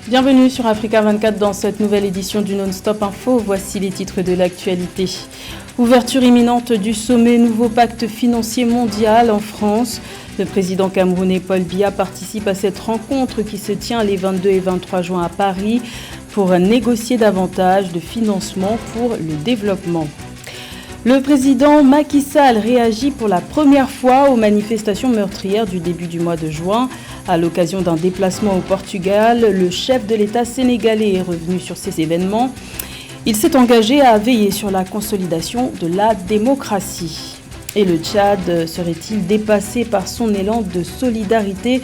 Bienvenue sur Africa 24 dans cette nouvelle édition du Non-Stop Info. Voici les titres de l'actualité. Ouverture imminente du sommet Nouveau Pacte Financier Mondial en France. Le président camerounais Paul Biya participe à cette rencontre qui se tient les 22 et 23 juin à Paris pour négocier davantage de financement pour le développement. Le président Macky Sall réagit pour la première fois aux manifestations meurtrières du début du mois de juin. À l'occasion d'un déplacement au Portugal, le chef de l'État sénégalais est revenu sur ces événements. Il s'est engagé à veiller sur la consolidation de la démocratie. Et le Tchad serait-il dépassé par son élan de solidarité ?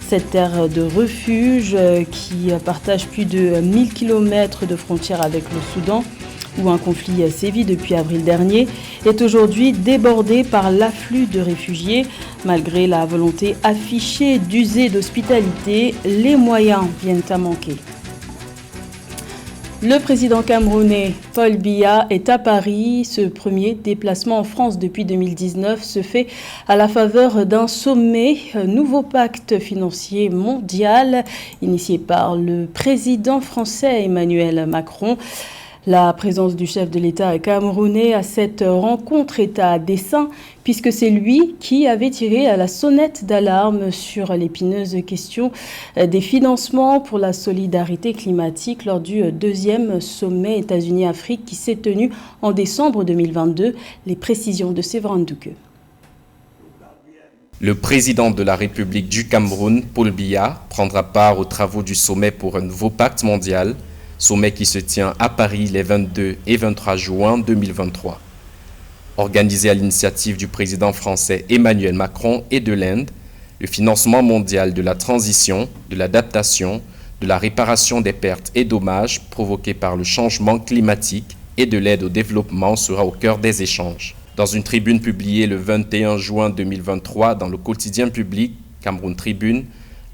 Cette terre de refuge qui partage plus de 1000 km de frontières avec le Soudan, où un conflit sévit depuis avril dernier, est aujourd'hui débordée par l'afflux de réfugiés. Malgré la volonté affichée d'user d'hospitalité, les moyens viennent à manquer. Le président camerounais Paul Biya est à Paris. Ce premier déplacement en France depuis 2019 se fait à la faveur d'un sommet Nouveau Pacte Financier Mondial initié par le président français Emmanuel Macron. La présence du chef de l'État camerounais à cette rencontre est à dessein puisque c'est lui qui avait tiré à la sonnette d'alarme sur l'épineuse question des financements pour la solidarité climatique lors du deuxième sommet États-Unis-Afrique qui s'est tenu en décembre 2022. Les précisions de Séverin Ndouke. Le président de la République du Cameroun, Paul Biya, prendra part aux travaux du sommet pour un nouveau pacte mondial, sommet qui se tient à Paris les 22 et 23 juin 2023. Organisé à l'initiative du président français Emmanuel Macron et de l'Inde, le financement mondial de la transition, de l'adaptation, de la réparation des pertes et dommages provoqués par le changement climatique et de l'aide au développement sera au cœur des échanges. Dans une tribune publiée le 21 juin 2023 dans le quotidien public Cameroun Tribune,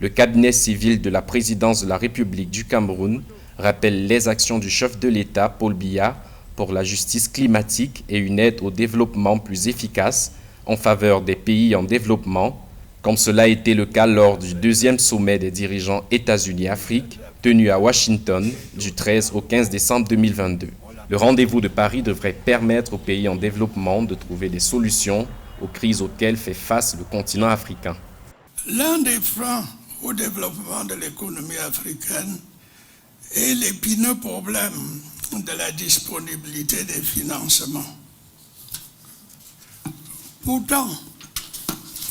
le cabinet civil de la présidence de la République du Cameroun rappelle les actions du chef de l'État, Paul Biya, pour la justice climatique et une aide au développement plus efficace en faveur des pays en développement, comme cela a été le cas lors du deuxième sommet des dirigeants États-Unis-Afrique, tenu à Washington du 13 au 15 décembre 2022. Le rendez-vous de Paris devrait permettre aux pays en développement de trouver des solutions aux crises auxquelles fait face le continent africain. L'un des freins au développement de l'économie africaine et l'épineux problème de la disponibilité des financements. Pourtant,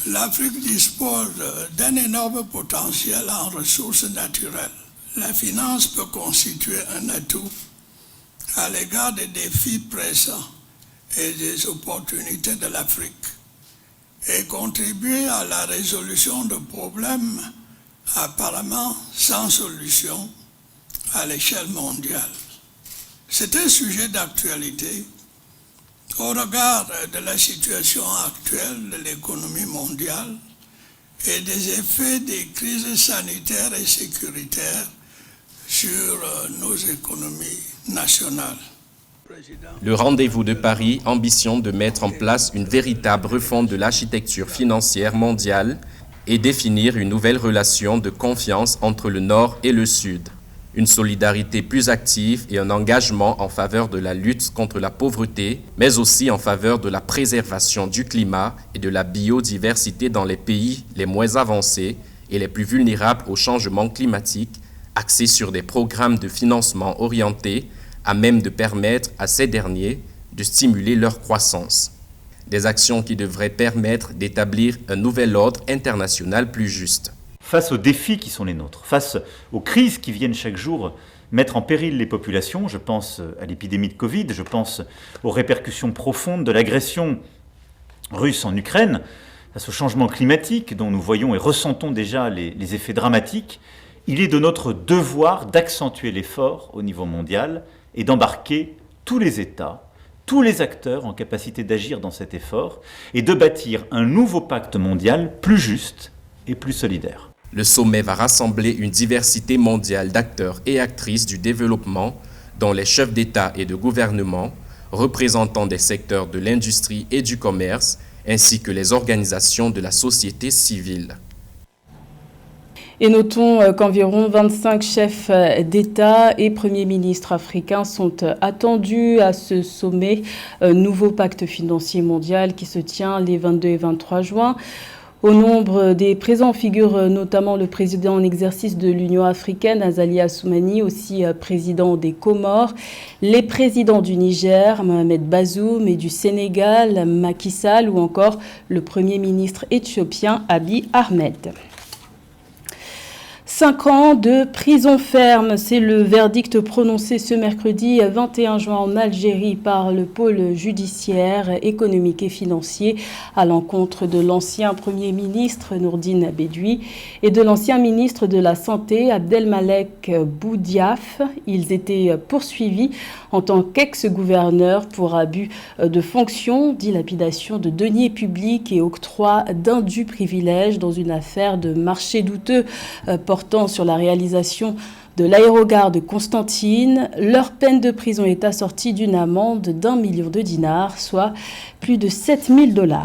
l'Afrique dispose d'un énorme potentiel en ressources naturelles. La finance peut constituer un atout à l'égard des défis pressants et des opportunités de l'Afrique et contribuer à la résolution de problèmes apparemment sans solution à l'échelle mondiale. C'est un sujet d'actualité au regard de la situation actuelle de l'économie mondiale et des effets des crises sanitaires et sécuritaires sur nos économies nationales. Le rendez-vous de Paris ambitionne de mettre en place une véritable refonte de l'architecture financière mondiale et définir une nouvelle relation de confiance entre le Nord et le Sud. Une solidarité plus active et un engagement en faveur de la lutte contre la pauvreté, mais aussi en faveur de la préservation du climat et de la biodiversité dans les pays les moins avancés et les plus vulnérables au changement climatique, axés sur des programmes de financement orientés à même de permettre à ces derniers de stimuler leur croissance. Des actions qui devraient permettre d'établir un nouvel ordre international plus juste. Face aux défis qui sont les nôtres, face aux crises qui viennent chaque jour mettre en péril les populations, je pense à l'épidémie de Covid, je pense aux répercussions profondes de l'agression russe en Ukraine, face au changement climatique dont nous voyons et ressentons déjà les effets dramatiques, il est de notre devoir d'accentuer l'effort au niveau mondial et d'embarquer tous les États, tous les acteurs en capacité d'agir dans cet effort et de bâtir un nouveau pacte mondial plus juste et plus solidaire. Le sommet va rassembler une diversité mondiale d'acteurs et actrices du développement, dont les chefs d'État et de gouvernement, représentants des secteurs de l'industrie et du commerce, ainsi que les organisations de la société civile. Et notons qu'environ 25 chefs d'État et premiers ministres africains sont attendus à ce sommet Nouveau Pacte financier mondial qui se tient les 22 et 23 juin. Au nombre des présents figure notamment le président en exercice de l'Union africaine, Azali Assoumani, aussi président des Comores, les présidents du Niger, Mohamed Bazoum, et du Sénégal, Macky Sall, ou encore le premier ministre éthiopien, Abiy Ahmed. 5 ans de prison ferme, c'est le verdict prononcé ce mercredi 21 juin en Algérie par le pôle judiciaire, économique et financier à l'encontre de l'ancien Premier ministre Nourdine Bédoui et de l'ancien ministre de la Santé Abdelmalek Boudiaf. Ils étaient poursuivis en tant qu'ex-gouverneurs pour abus de fonction, dilapidation de deniers publics et octroi d'indus privilèges dans une affaire de marché douteux portant sur la réalisation de l'aérogare de Constantine. Leur peine de prison est assortie d'une amende d'1 million de dinars, soit plus de 7 000 $.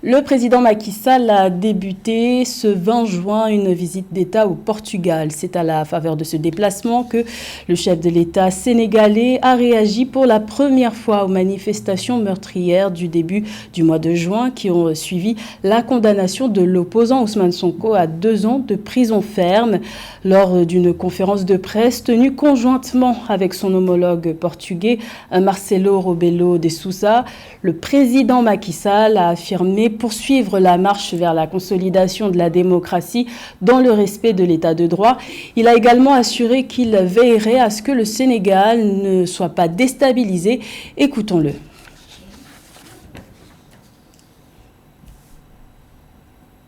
Le président Macky Sall a débuté ce 20 juin une visite d'État au Portugal. C'est à la faveur de ce déplacement que le chef de l'État sénégalais a réagi pour la première fois aux manifestations meurtrières du début du mois de juin qui ont suivi la condamnation de l'opposant Ousmane Sonko à 2 ans de prison ferme. Lors d'une conférence de presse tenue conjointement avec son homologue portugais Marcelo Rebelo de Sousa, le président Macky Sall a affirmé poursuivre la marche vers la consolidation de la démocratie dans le respect de l'état de droit. Il a également assuré qu'il veillerait à ce que le Sénégal ne soit pas déstabilisé. Écoutons-le.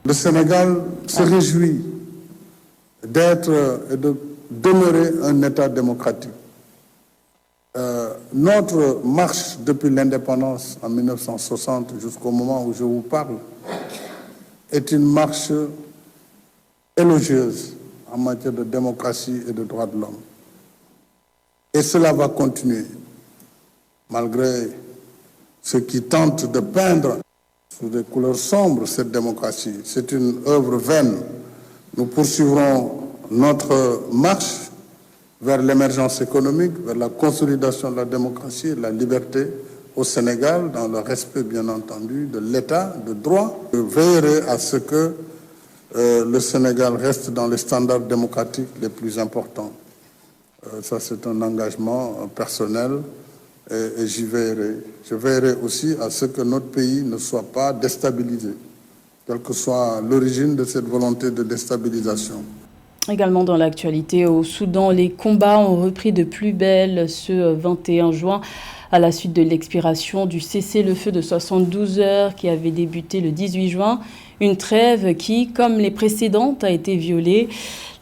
Le Sénégal se réjouit d'être et de demeurer un État démocratique. Notre marche depuis l'indépendance en 1960 jusqu'au moment où je vous parle est une marche élogieuse en matière de démocratie et de droits de l'homme. Et cela va continuer, malgré ceux qui tentent de peindre sous des couleurs sombres cette démocratie. C'est une œuvre vaine. Nous poursuivrons notre marche vers l'émergence économique, vers la consolidation de la démocratie et de la liberté au Sénégal, dans le respect, bien entendu, de l'État de droit. Je veillerai à ce que le Sénégal reste dans les standards démocratiques les plus importants. Ça, c'est un engagement personnel et j'y veillerai. Je veillerai aussi à ce que notre pays ne soit pas déstabilisé, quelle que soit l'origine de cette volonté de déstabilisation. Également dans l'actualité, au Soudan, les combats ont repris de plus belle ce 21 juin à la suite de l'expiration du cessez-le-feu de 72 heures qui avait débuté le 18 juin. Une trêve qui, comme les précédentes, a été violée.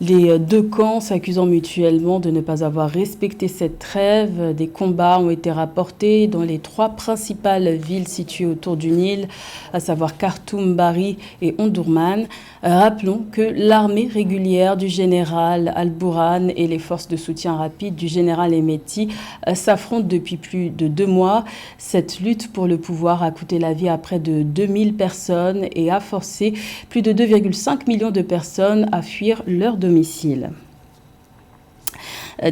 Les deux camps s'accusant mutuellement de ne pas avoir respecté cette trêve. Des combats ont été rapportés dans les 3 principales villes situées autour du Nil, à savoir Khartoum, Bari et Omdurman. Rappelons que l'armée régulière du général Al-Bourhan et les forces de soutien rapide du général Hemeti s'affrontent depuis plus de 2 mois. Cette lutte pour le pouvoir a coûté la vie à près de 2000 personnes et a forcé plus de 2,5 millions de personnes à fuir leur domicile.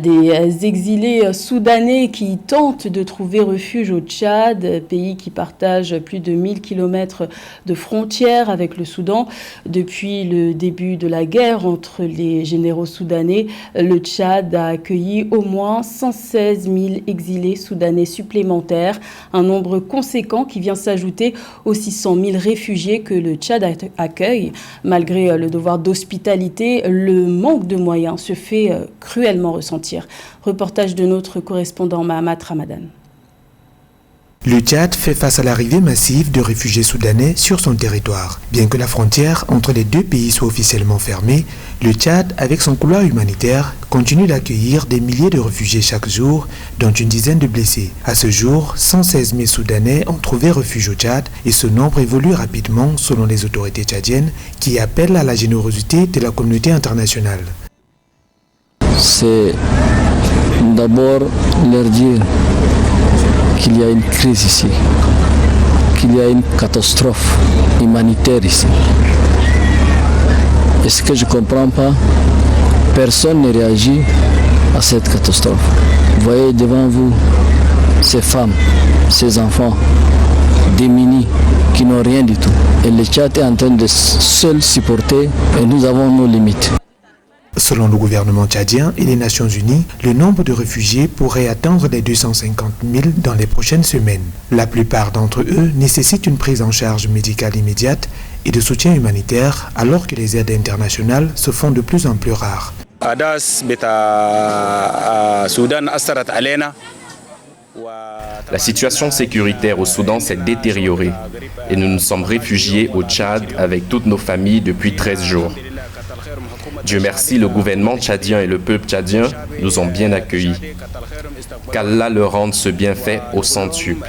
Des exilés soudanais qui tentent de trouver refuge au Tchad, pays qui partage plus de 1000 km de frontières avec le Soudan. Depuis le début de la guerre entre les généraux soudanais, le Tchad a accueilli au moins 116 000 exilés soudanais supplémentaires, un nombre conséquent qui vient s'ajouter aux 600 000 réfugiés que le Tchad accueille. Malgré le devoir d'hospitalité, le manque de moyens se fait cruellement ressentir. Reportage de notre correspondant Mahamat Ramadan. Le Tchad fait face à l'arrivée massive de réfugiés soudanais sur son territoire. Bien que la frontière entre les deux pays soit officiellement fermée, le Tchad, avec son couloir humanitaire, continue d'accueillir des milliers de réfugiés chaque jour, dont une dizaine de blessés. À ce jour, 116 000 Soudanais ont trouvé refuge au Tchad et ce nombre évolue rapidement selon les autorités tchadiennes qui appellent à la générosité de la communauté internationale. C'est d'abord leur dire qu'il y a une crise ici, qu'il y a une catastrophe humanitaire ici. Et ce que je ne comprends pas, personne ne réagit à cette catastrophe. Vous voyez devant vous ces femmes, ces enfants démunis qui n'ont rien du tout. Et le Tchad est en train de seul supporter et nous avons nos limites. Selon le gouvernement tchadien et les Nations Unies, le nombre de réfugiés pourrait atteindre les 250 000 dans les prochaines semaines. La plupart d'entre eux nécessitent une prise en charge médicale immédiate et de soutien humanitaire, alors que les aides internationales se font de plus en plus rares. La situation sécuritaire au Soudan s'est détériorée et nous nous sommes réfugiés au Tchad avec toutes nos familles depuis 13 jours. Dieu merci, le gouvernement tchadien et le peuple tchadien nous ont bien accueillis. Qu'Allah leur rende ce bienfait au centuple.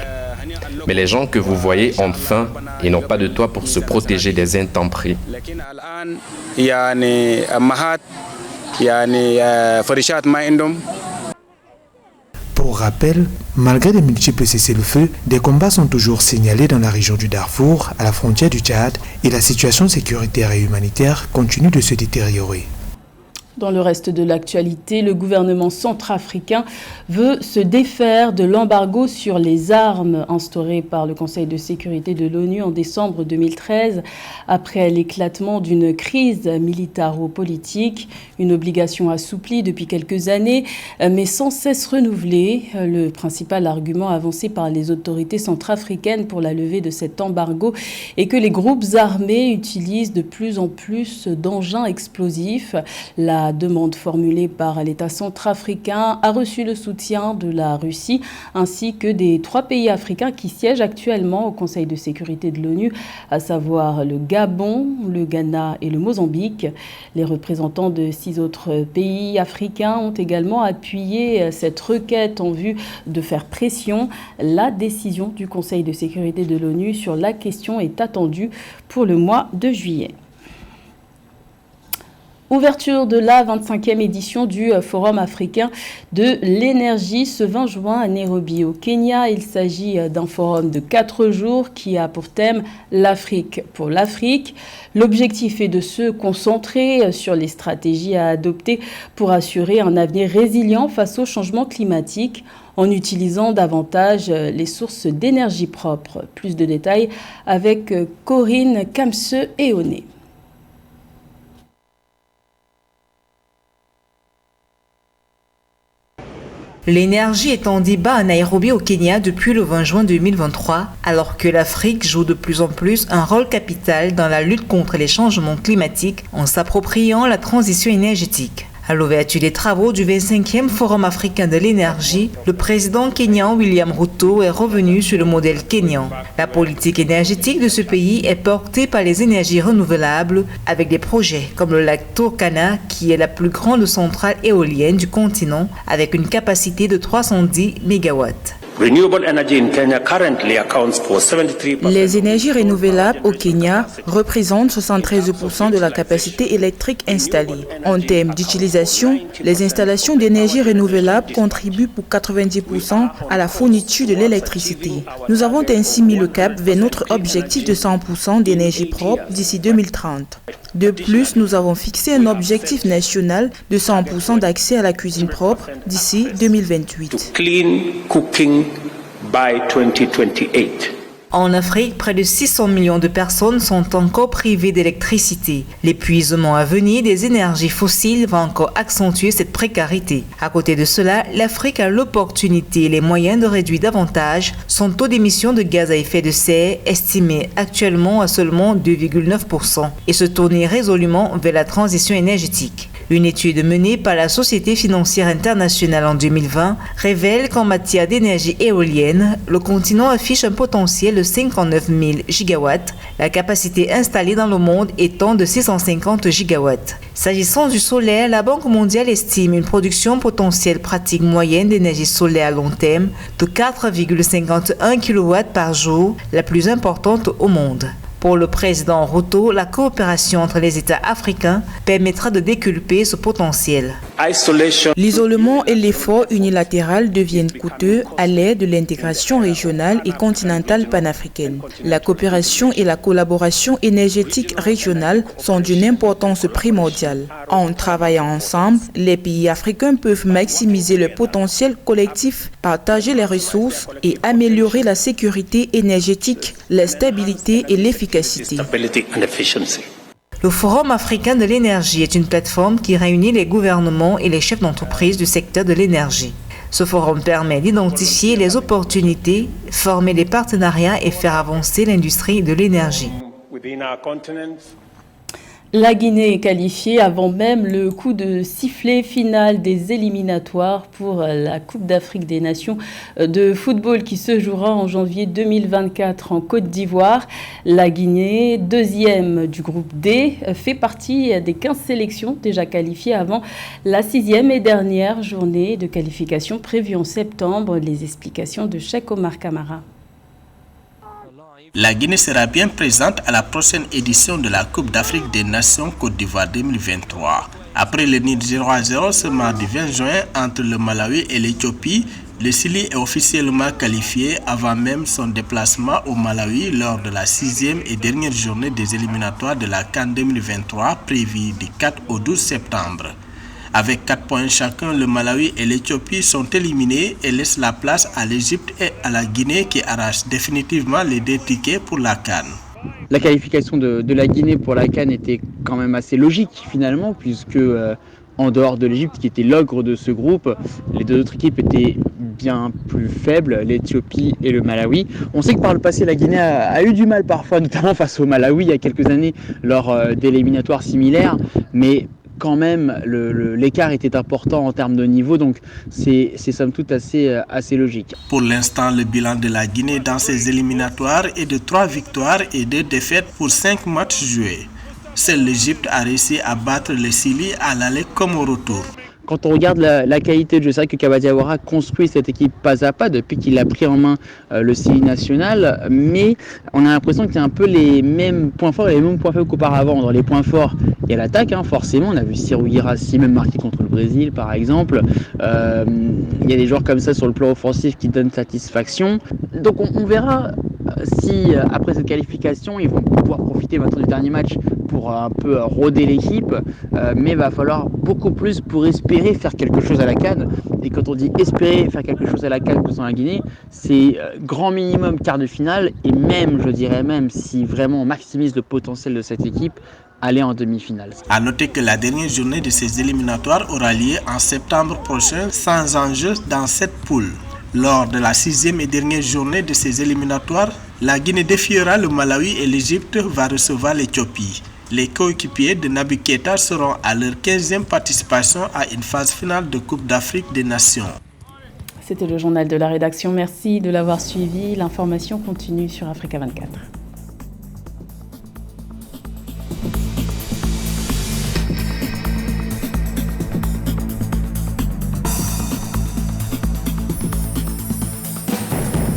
Mais les gens que vous voyez ont faim et n'ont pas de toit pour se protéger des intempéries. Pour rappel, malgré les multiples cessez-le-feu, des combats sont toujours signalés dans la région du Darfour, à la frontière du Tchad, et la situation sécuritaire et humanitaire continue de se détériorer. Dans le reste de l'actualité, le gouvernement centrafricain veut se défaire de l'embargo sur les armes instauré par le Conseil de sécurité de l'ONU en décembre 2013 après l'éclatement d'une crise militaro-politique, une obligation assouplie depuis quelques années mais sans cesse renouvelée. Le principal argument avancé par les autorités centrafricaines pour la levée de cet embargo est que les groupes armés utilisent de plus en plus d'engins explosifs. La demande formulée par l'État centrafricain a reçu le soutien de la Russie ainsi que des 3 pays africains qui siègent actuellement au Conseil de sécurité de l'ONU, à savoir le Gabon, le Ghana et le Mozambique. Les représentants de 6 autres pays africains ont également appuyé cette requête en vue de faire pression. La décision du Conseil de sécurité de l'ONU sur la question est attendue pour le mois de juillet. Ouverture de la 25e édition du Forum africain de l'énergie ce 20 juin à Nairobi, au Kenya. Il s'agit d'un forum de 4 jours qui a pour thème l'Afrique pour l'Afrique. L'objectif est de se concentrer sur les stratégies à adopter pour assurer un avenir résilient face au changement climatique en utilisant davantage les sources d'énergie propre. Plus de détails avec Corinne Kamse-Eoné. L'énergie est en débat à Nairobi au Kenya depuis le 20 juin 2023, alors que l'Afrique joue de plus en plus un rôle capital dans la lutte contre les changements climatiques en s'appropriant la transition énergétique. À l'ouverture des travaux du 25e Forum africain de l'énergie, le président kényan William Ruto est revenu sur le modèle kényan. La politique énergétique de ce pays est portée par les énergies renouvelables avec des projets comme le lac Turkana qui est la plus grande centrale éolienne du continent avec une capacité de 310 MW. Les énergies renouvelables au Kenya représentent 73% de la capacité électrique installée. En termes d'utilisation, les installations d'énergie renouvelable contribuent pour 90% à la fourniture de l'électricité. Nous avons ainsi mis le cap vers notre objectif de 100% d'énergie propre d'ici 2030. De plus, nous avons fixé un objectif national de 100% d'accès à la cuisine propre d'ici 2028. En Afrique, près de 600 millions de personnes sont encore privées d'électricité. L'épuisement à venir des énergies fossiles va encore accentuer cette précarité. À côté de cela, l'Afrique a l'opportunité et les moyens de réduire davantage son taux d'émission de gaz à effet de serre, estimé actuellement à seulement 2,9%, et se tourner résolument vers la transition énergétique. Une étude menée par la Société financière internationale en 2020 révèle qu'en matière d'énergie éolienne, le continent affiche un potentiel de 59 000 gigawatts, la capacité installée dans le monde étant de 650 gigawatts. S'agissant du solaire, la Banque mondiale estime une production potentielle pratique moyenne d'énergie solaire à long terme de 4,51 kW par jour, la plus importante au monde. Pour le président Ruto, la coopération entre les États africains permettra de déculper ce potentiel. L'isolement et l'effort unilatéral deviennent coûteux à l'ère de l'intégration régionale et continentale panafricaine. La coopération et la collaboration énergétique régionale sont d'une importance primordiale. En travaillant ensemble, les pays africains peuvent maximiser le potentiel collectif, partager les ressources et améliorer la sécurité énergétique, la stabilité et l'efficacité. Le Forum africain de l'énergie est une plateforme qui réunit les gouvernements et les chefs d'entreprise du secteur de l'énergie. Ce forum permet d'identifier les opportunités, former des partenariats et faire avancer l'industrie de l'énergie. La Guinée est qualifiée avant même le coup de sifflet final des éliminatoires pour la Coupe d'Afrique des Nations de football qui se jouera en janvier 2024 en Côte d'Ivoire. La Guinée, deuxième du groupe D, fait partie des 15 sélections déjà qualifiées avant la 6e et dernière journée de qualification prévue en septembre. Les explications de Cheikh Omar Kamara. La Guinée sera bien présente à la prochaine édition de la Coupe d'Afrique des Nations Côte d'Ivoire 2023. Après le nid 0-0 ce mardi 20 juin entre le Malawi et l'Éthiopie, le Chili est officiellement qualifié avant même son déplacement au Malawi lors de la 6e et dernière journée des éliminatoires de la CAN 2023 prévue du 4 au 12 septembre. Avec 4 points chacun, le Malawi et l'Éthiopie sont éliminés et laissent la place à l'Égypte et à la Guinée qui arrachent définitivement les 2 tickets pour la CAN. La qualification de la Guinée pour la CAN était quand même assez logique finalement, puisque en dehors de l'Égypte qui était l'ogre de ce groupe, les 2 autres équipes étaient bien plus faibles, l'Éthiopie et le Malawi. On sait que par le passé, la Guinée a eu du mal parfois, notamment face au Malawi il y a quelques années lors d'éliminatoires similaires, mais quand même l'écart était important en termes de niveau, donc c'est somme toute assez logique. Pour l'instant, le bilan de la Guinée dans ces éliminatoires est de 3 victoires et 2 défaites pour 5 matchs joués. Seule l'Égypte a réussi à battre le Chili à l'aller comme au retour. Quand on regarde la qualité de jeu, c'est vrai que Kaba Diawara construit cette équipe pas à pas depuis qu'il a pris en main le Chili national, mais on a l'impression qu'il y a un peu les mêmes points forts et les mêmes points faibles qu'auparavant. Dans les points forts, il y a l'attaque, forcément. On a vu Serhou Guirassy même marqué contre le Brésil, par exemple. Il y a des joueurs comme ça sur le plan offensif qui donnent satisfaction. Donc on verra si après cette qualification, ils vont pouvoir profiter maintenant du dernier match pour un peu rôder l'équipe, mais il va falloir beaucoup plus pour espérer faire quelque chose à la CAN. Et quand on dit espérer faire quelque chose à la CAN dans la Guinée, c'est grand minimum quart de finale, et même, je dirais même, si vraiment on maximise le potentiel de cette équipe, aller en demi-finale. À noter que la dernière journée de ces éliminatoires aura lieu en septembre prochain sans enjeu dans cette poule. Lors de la 6e et dernière journée de ces éliminatoires, la Guinée défiera le Malawi et l'Égypte va recevoir l'Éthiopie. Les coéquipiers de Naby Keita seront à leur 15e participation à une phase finale de Coupe d'Afrique des Nations. C'était le journal de la rédaction. Merci de l'avoir suivi. L'information continue sur Africa 24.